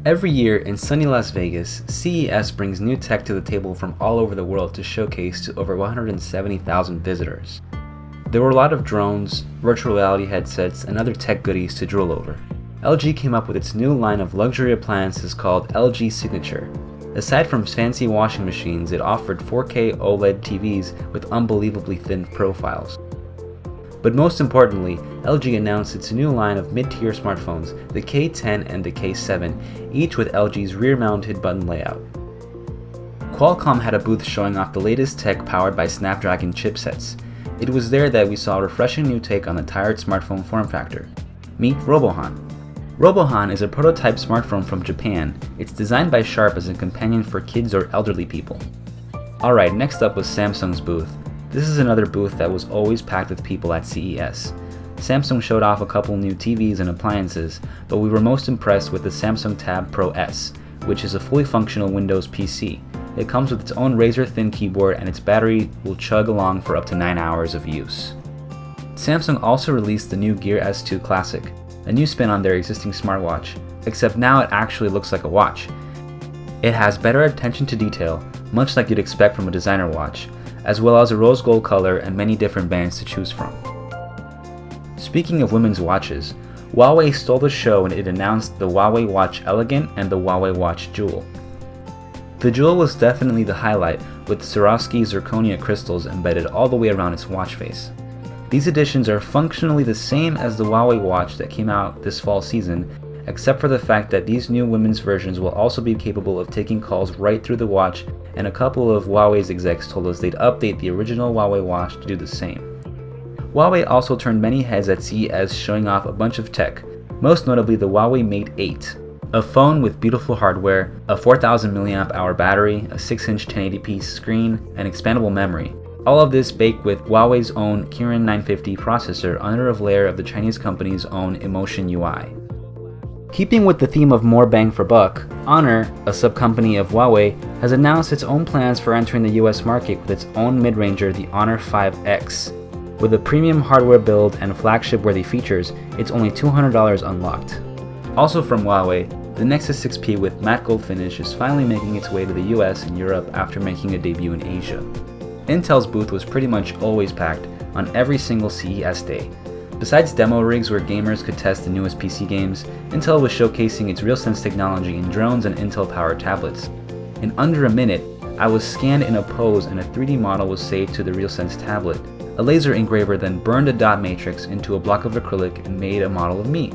Every year in sunny Las Vegas, CES brings new tech to the table from all over the world to showcase to over 170,000 visitors. There were a lot of drones, virtual reality headsets, and other tech goodies to drool over. LG came up with its new line of luxury appliances called LG Signature. Aside from fancy washing machines, it offered 4K OLED TVs with unbelievably thin profiles. But most importantly, LG announced its new line of mid-tier smartphones, the K10 and the K7, each with LG's rear-mounted button layout. Qualcomm had a booth showing off the latest tech powered by Snapdragon chipsets. It was there that we saw a refreshing new take on the tired smartphone form factor. Meet Robohan. Robohan is a prototype smartphone from Japan. It's designed by Sharp as a companion for kids or elderly people. Alright, next up was Samsung's booth. This is another booth that was always packed with people at CES. Samsung showed off a couple new TVs and appliances, but we were most impressed with the Samsung Tab Pro S, which is a fully functional Windows PC. It comes with its own razor-thin keyboard and its battery will chug along for up to 9 hours of use. Samsung also released the new Gear S2 Classic, a new spin on their existing smartwatch, except now it actually looks like a watch. It has better attention to detail, much like you'd expect from a designer watch, as well as a rose gold color and many different bands to choose from. Speaking of women's watches, Huawei stole the show when it announced the Huawei Watch Elegant and the Huawei Watch Jewel. The Jewel was definitely the highlight, with Swarovski zirconia crystals embedded all the way around its watch face. These editions are functionally the same as the Huawei watch that came out this fall season, except for the fact that these new women's versions will also be capable of taking calls right through the watch, and a couple of Huawei's execs told us they'd update the original Huawei watch to do the same. Huawei also turned many heads at CES showing off a bunch of tech, most notably the Huawei Mate 8, a phone with beautiful hardware, a 4000 mAh battery, a 6-inch 1080p screen, and expandable memory. All of this baked with Huawei's own Kirin 950 processor under a layer of the Chinese company's own Emotion UI. Keeping with the theme of more bang for buck, Honor, a sub-company of Huawei, has announced its own plans for entering the US market with its own mid-ranger, the Honor 5X. With a premium hardware build and flagship-worthy features, it's only $200 unlocked. Also from Huawei, the Nexus 6P with matte gold finish is finally making its way to the US and Europe after making a debut in Asia. Intel's booth was pretty much always packed on every single CES day. Besides demo rigs where gamers could test the newest PC games, Intel was showcasing its RealSense technology in drones and Intel-powered tablets. In under a minute, I was scanned in a pose and a 3D model was saved to the RealSense tablet. A laser engraver then burned a dot matrix into a block of acrylic and made a model of me.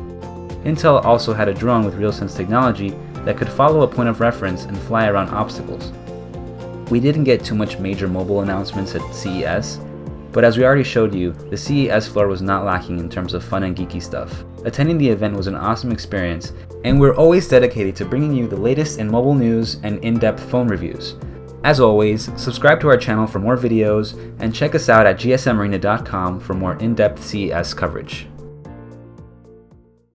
Intel also had a drone with RealSense technology that could follow a point of reference and fly around obstacles. We didn't get too much major mobile announcements at CES, but as we already showed you, the CES floor was not lacking in terms of fun and geeky stuff. Attending the event was an awesome experience, and we're always dedicated to bringing you the latest in mobile news and in-depth phone reviews. As always, subscribe to our channel for more videos, and check us out at GSMArena.com for more in-depth CES coverage.